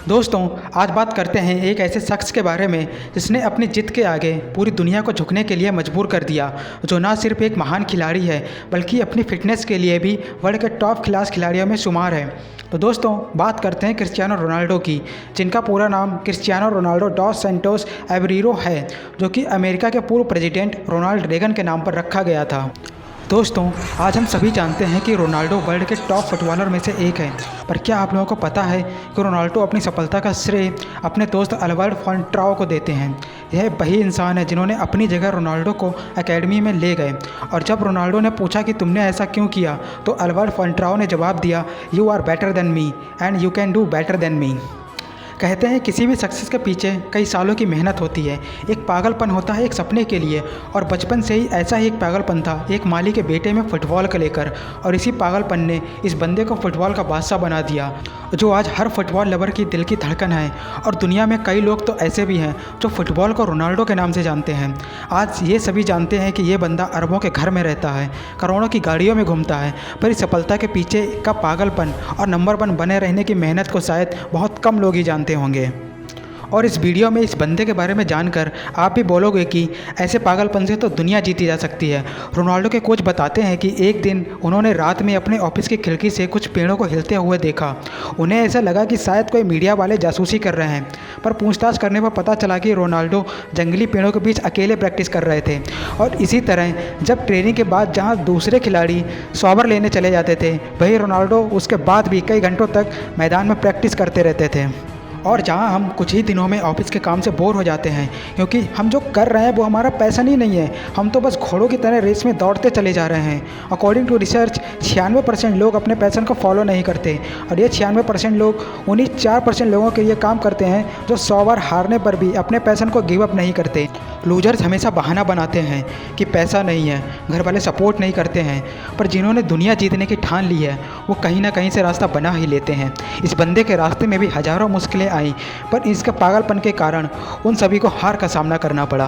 दोस्तों, आज बात करते हैं एक ऐसे शख्स के बारे में जिसने अपनी जिद के आगे पूरी दुनिया को झुकने के लिए मजबूर कर दिया, जो ना सिर्फ एक महान खिलाड़ी है बल्कि अपनी फ़िटनेस के लिए भी वर्ल्ड के टॉप क्लास खिलाड़ियों में शुमार है। तो दोस्तों, बात करते हैं क्रिस्टियानो रोनाल्डो की, जिनका पूरा नाम क्रिस्टियानो रोनाल्डो डॉस सैंटोस एवेरिरो है, जो कि अमेरिका के पूर्व प्रेसिडेंट रोनाल्ड रेगन के नाम पर रखा गया था। दोस्तों, आज हम सभी जानते हैं कि रोनाल्डो वर्ल्ड के टॉप फुटबॉलर में से एक है, पर क्या आप लोगों को पता है कि रोनाल्डो अपनी सफलता का श्रेय अपने दोस्त अल्बर्ट फॉन्ट्राओ को देते हैं। यह वही इंसान है जिन्होंने अपनी जगह रोनाल्डो को एकेडमी में ले गए, और जब रोनाल्डो ने पूछा कि तुमने ऐसा क्यों किया, तो अल्बर्ट फॉन्ट्राओ ने जवाब दिया, you are better than me and you can do better than me. कहते हैं किसी भी सक्सेस के पीछे कई सालों की मेहनत होती है, एक पागलपन होता है एक सपने के लिए, और बचपन से ही ऐसा ही एक पागलपन था एक माली के बेटे में फ़ुटबॉल को लेकर, और इसी पागलपन ने इस बंदे को फ़ुटबॉल का बादशाह बना दिया, जो आज हर फुटबॉल लवर की दिल की धड़कन है। और दुनिया में कई लोग तो ऐसे भी हैं जो फ़ुटबॉल को रोनाल्डो के नाम से जानते हैं। आज ये सभी जानते हैं कि ये बंदा अरबों के घर में रहता है, करोड़ों की गाड़ियों में घूमता है, पर इस सफलता के पीछे का पागलपन और नंबर 1 बने रहने की मेहनत को शायद बहुत कम लोग ही जानते होंगे। और इस वीडियो में इस बंदे के बारे में जानकर आप भी बोलोगे कि ऐसे पागलपन से तो दुनिया जीती जा सकती है। रोनाल्डो के कोच बताते हैं कि एक दिन उन्होंने रात में अपने ऑफिस की खिड़की से कुछ पेड़ों को हिलते हुए देखा। उन्हें ऐसा लगा कि शायद कोई मीडिया वाले जासूसी कर रहे हैं, पर पूछताछ करने पर पता चला कि रोनाल्डो जंगली पेड़ों के बीच अकेले प्रैक्टिस कर रहे थे। और इसी तरह जब ट्रेनिंग के बाद जहाँ दूसरे खिलाड़ी शॉवर लेने चले जाते थे, वही रोनाल्डो उसके बाद भी कई घंटों तक मैदान में प्रैक्टिस करते रहते थे। और जहाँ हम कुछ ही दिनों में ऑफिस के काम से बोर हो जाते हैं, क्योंकि हम जो कर रहे हैं वो हमारा पैशन ही नहीं है, हम तो बस घोड़ों की तरह रेस में दौड़ते चले जा रहे हैं। अकॉर्डिंग टू रिसर्च 96% लोग अपने पैशन को फॉलो नहीं करते, और ये 96% लोग उन्हीं 4% लोगों के लिए काम करते हैं जो 100 बार हारने पर भी अपने पैशन को गिव अप नहीं करते। लूजर्स हमेशा बहाना बनाते हैं कि पैसा नहीं है, घर वाले सपोर्ट नहीं करते हैं, पर जिन्होंने दुनिया जीतने की ठान ली है वो कहीं ना कहीं से रास्ता बना ही लेते हैं। इस बंदे के रास्ते में भी हज़ारों मुश्किलें आई, पर इसके पागलपन के कारण उन सभी को हार का सामना करना पड़ा।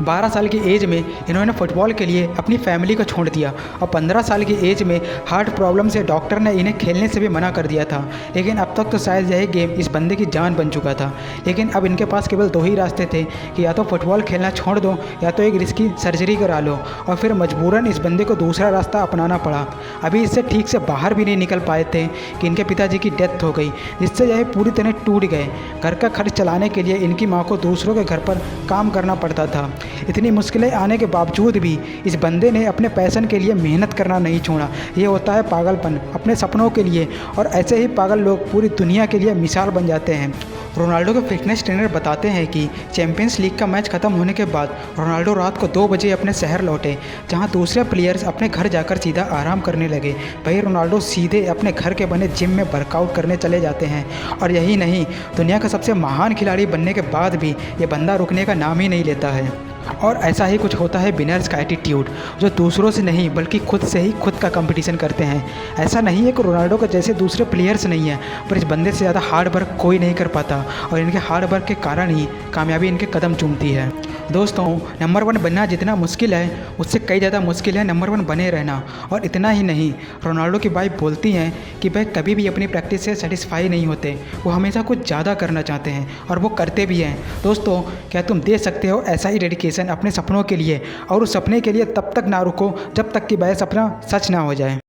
12 साल की एज में इन्होंने फ़ुटबॉल के लिए अपनी फैमिली को छोड़ दिया, और 15 साल की एज में हार्ट प्रॉब्लम से डॉक्टर ने इन्हें खेलने से भी मना कर दिया था। लेकिन अब तक तो शायद यही गेम इस बंदे की जान बन चुका था। लेकिन अब इनके पास केवल 2 ही रास्ते थे कि या तो फुटबॉल खेलना छोड़ दो, या तो एक रिस्की सर्जरी करा लो, और फिर मजबूरन इस बंदे को दूसरा रास्ता अपनाना पड़ा। अभी इससे ठीक से बाहर भी नहीं निकल पाए थे कि इनके पिताजी की डेथ हो गई, जिससे यह पूरी तरह टूट गए। घर का खर्च चलाने के लिए इनकी माँ को दूसरों के घर पर काम करना पड़ता था। इतनी मुश्किलें आने के बावजूद भी इस बंदे ने अपने पैशन के लिए मेहनत करना नहीं छोड़ा। ये होता है पागलपन अपने सपनों के लिए, और ऐसे ही पागल लोग पूरी दुनिया के लिए मिसाल बन जाते हैं। रोनाल्डो के फिटनेस ट्रेनर बताते हैं कि चैंपियंस लीग का मैच खत्म होने के बाद रोनाल्डो रात को 2 बजे अपने शहर लौटे, जहां दूसरे प्लेयर्स अपने घर जाकर सीधा आराम करने लगे। वहीं रोनाल्डो सीधे अपने घर के बने जिम में वर्कआउट करने चले जाते हैं। और यही नहीं, दुनिया का सबसे महान खिलाड़ी बनने के बाद भी ये बंदा रुकने का नाम ही नहीं लेता है। और ऐसा ही कुछ होता है विनर्स का एटीट्यूड, जो दूसरों से नहीं बल्कि खुद से ही खुद का कंपटीशन करते हैं। ऐसा नहीं है कि रोनाल्डो के जैसे दूसरे प्लेयर्स नहीं हैं, पर इस बंदे से ज़्यादा हार्ड वर्क कोई नहीं कर पाता, और इनके हार्ड वर्क के कारण ही कामयाबी इनके कदम चूमती है। दोस्तों, नंबर 1 बनना जितना मुश्किल है, उससे कई ज़्यादा मुश्किल है नंबर 1 बने रहना। और इतना ही नहीं, रोनाल्डो की वाइफ बोलती हैं कि वह कभी भी अपनी प्रैक्टिस से सेटिस्फाई नहीं होते, वो हमेशा कुछ ज़्यादा करना चाहते हैं, और वो करते भी हैं। दोस्तों, क्या तुम दे सकते हो ऐसा ही डेडिकेशन अपने सपनों के लिए? और उस सपने के लिए तब तक ना रुको जब तक कि वह सपना सच ना हो जाए।